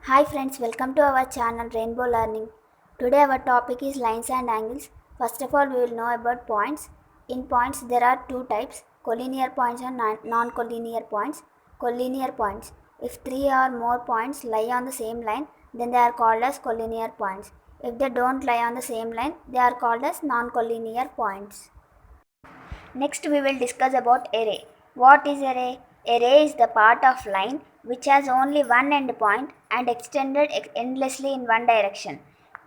Hi friends, welcome to our channel Rainbow Learning. Today our topic is lines and angles. First of all, we will know about points. In points, there are two types, collinear points and non-collinear points. Collinear points. If three or more points lie on the same line, then they are called as collinear points. If they don't lie on the same line, they are called as non-collinear points. Next, we will discuss about array. What is array? Array is the part of line which has only one endpoint and extended endlessly in one direction.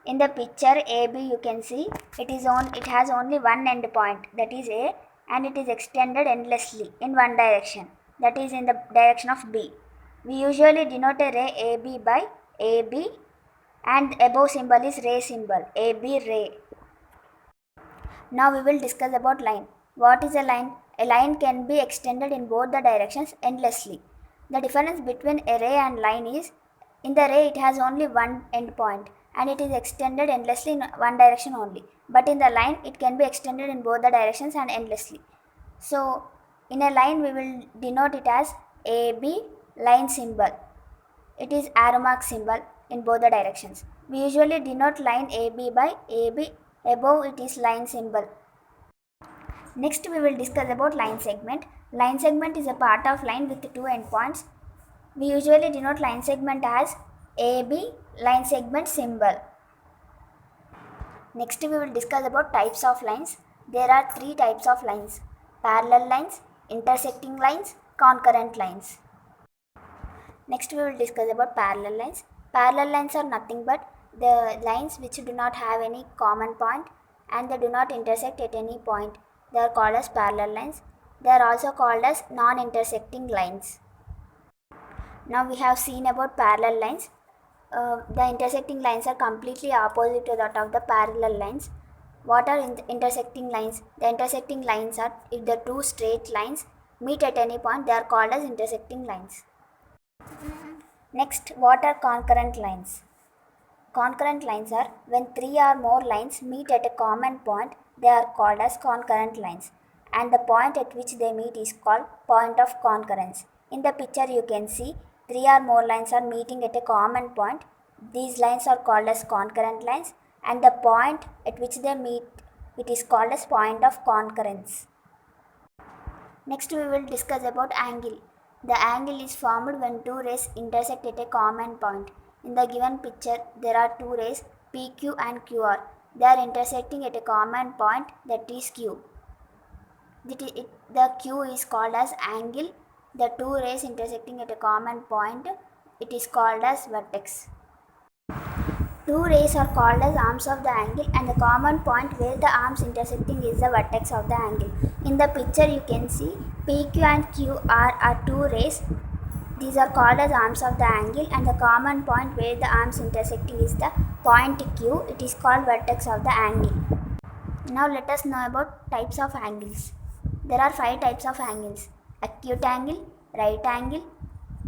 In the picture AB, you can see it has only one endpoint, that is A, and it is extended endlessly in one direction, that is in the direction of B. We usually denote array AB by AB, and above symbol is ray symbol, AB ray. Now we will discuss about line. What is a line? A line can be extended in both the directions endlessly. The difference between array and line is, in the array it has only one endpoint and it is extended endlessly in one direction only. But in the line it can be extended in both the directions and endlessly. So in a line we will denote it as AB line symbol. It is arrow mark symbol in both the directions. We usually denote line AB by AB, above it is line symbol. Next we will discuss about line segment. Line segment is a part of line with two endpoints. We usually denote line segment as AB line segment symbol. Next we will discuss about types of lines. There are three types of lines: parallel lines, intersecting lines, concurrent lines. Next we will discuss about parallel lines. Parallel lines are nothing but the lines which do not have any common point and they do not intersect at any point. They are called as parallel lines. They are also called as non-intersecting lines. Now we have seen about parallel lines. The intersecting lines are completely opposite to that of the parallel lines. What are intersecting lines? The intersecting lines are, if the two straight lines meet at any point, they are called as intersecting lines. Next, what are concurrent lines? Concurrent lines are when three or more lines meet at a common point, they are called as concurrent lines, and the point at which they meet is called point of concurrence. In the picture you can see three or more lines are meeting at a common point. These lines are called as concurrent lines, and the point at which they meet, it is called as point of concurrence. Next we will discuss about angle. The angle is formed when two rays intersect at a common point. In the given picture, there are two rays PQ and QR. They are intersecting at a common point, that is Q. The Q is called as angle. The two rays intersecting at a common point, it is called as vertex. Two rays are called as arms of the angle, and the common point where the arms intersecting is the vertex of the angle. In the picture you can see PQ and QR are two rays. These are called as arms of the angle, and the common point where the arms intersecting is the point Q. It is called vertex of the angle. Now let us know about types of angles. There are five types of angles: acute angle, right angle,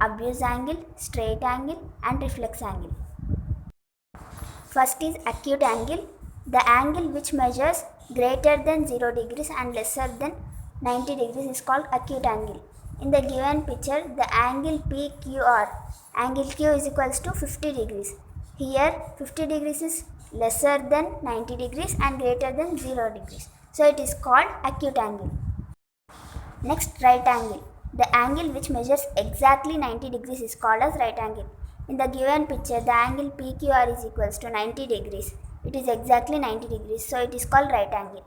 obtuse angle, straight angle, and reflex angle. First is acute angle. The angle which measures greater than 0 degrees and lesser than 90 degrees is called acute angle. In the given picture, the angle PQR, angle Q is equals to 50 degrees. Here 50 degrees is lesser than 90 degrees and greater than 0 degrees. So it is called acute angle. Next, right angle. The angle which measures exactly 90 degrees is called as right angle. In the given picture, the angle PQR is equals to 90 degrees. It is exactly 90 degrees, so it is called right angle.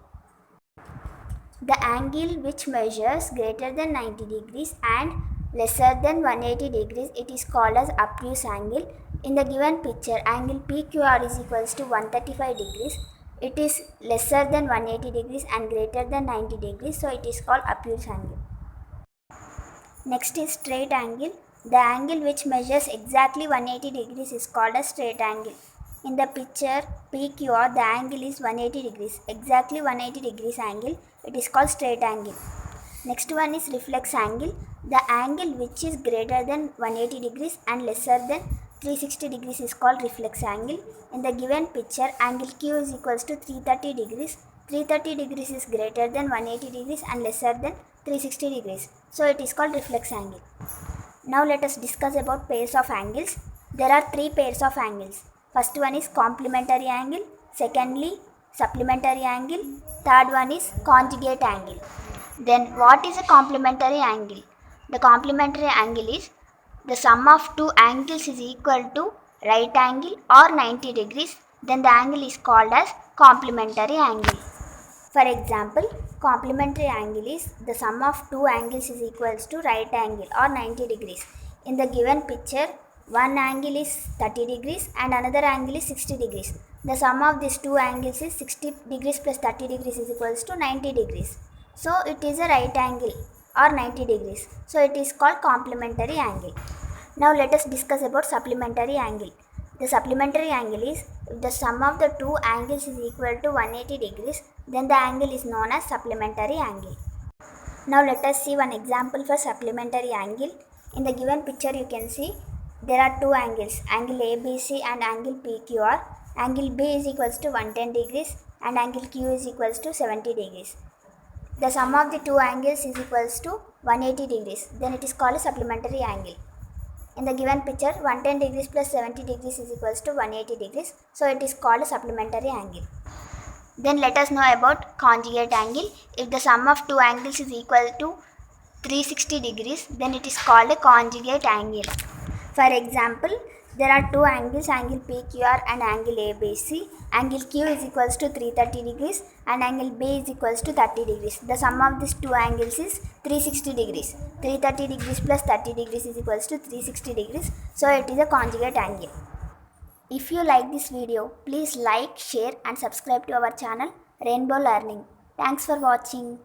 The angle which measures greater than 90 degrees and lesser than 180 degrees, it is called as obtuse angle. In the given picture, angle PQR is equals to 135 degrees. It is lesser than 180 degrees and greater than 90 degrees, so it is called obtuse angle. Next is straight angle. The angle which measures exactly 180 degrees is called a straight angle. In the picture PQR, the angle is 180 degrees, exactly 180 degrees angle. It is called straight angle. Next one is reflex angle. The angle which is greater than 180 degrees and lesser than 360 degrees is called reflex angle. In the given picture, angle Q is equals to 330 degrees. 330 degrees is greater than 180 degrees and lesser than 360 degrees. So it is called reflex angle. Now let us discuss about pairs of angles. there are three pairs of angles. First one is complementary angle, secondly supplementary angle, third one is conjugate angle. Then what is a complementary angle? The complementary angle is the sum of two angles is equal to right angle or 90 degrees, then the angle is called as complementary angle. For example, complementary angle is the sum of two angles is equals to right angle or 90 degrees. In the given picture, one angle is 30 degrees and another angle is 60 degrees. The sum of these two angles is 60 degrees plus 30 degrees is equals to 90 degrees. So it is a right angle or 90 degrees. So it is called complementary angle. Now let us discuss about supplementary angle. The supplementary angle is if the sum of the two angles is equal to 180 degrees, then the angle is known as supplementary angle. Now let us see one example for supplementary angle. In the given picture you can see there are two angles, angle ABC and angle PQR. Angle B is equals to 110 degrees and angle Q is equals to 70 degrees. The sum of the two angles is equals to 180 degrees. Then it is called a supplementary angle. In the given picture, 110 degrees plus 70 degrees is equals to 180 degrees. So it is called a supplementary angle. Then let us know about conjugate angle. If the sum of two angles is equal to 360 degrees, then it is called a conjugate angle. For example, there are two angles, angle PQR and angle ABC. Angle Q is equals to 330 degrees and angle B is equals to 30 degrees. The sum of these two angles is 360 degrees. 330 degrees plus 30 degrees is equals to 360 degrees. So it is a conjugate angle. If you like this video, please like, share and subscribe to our channel Rainbow Learning. Thanks for watching.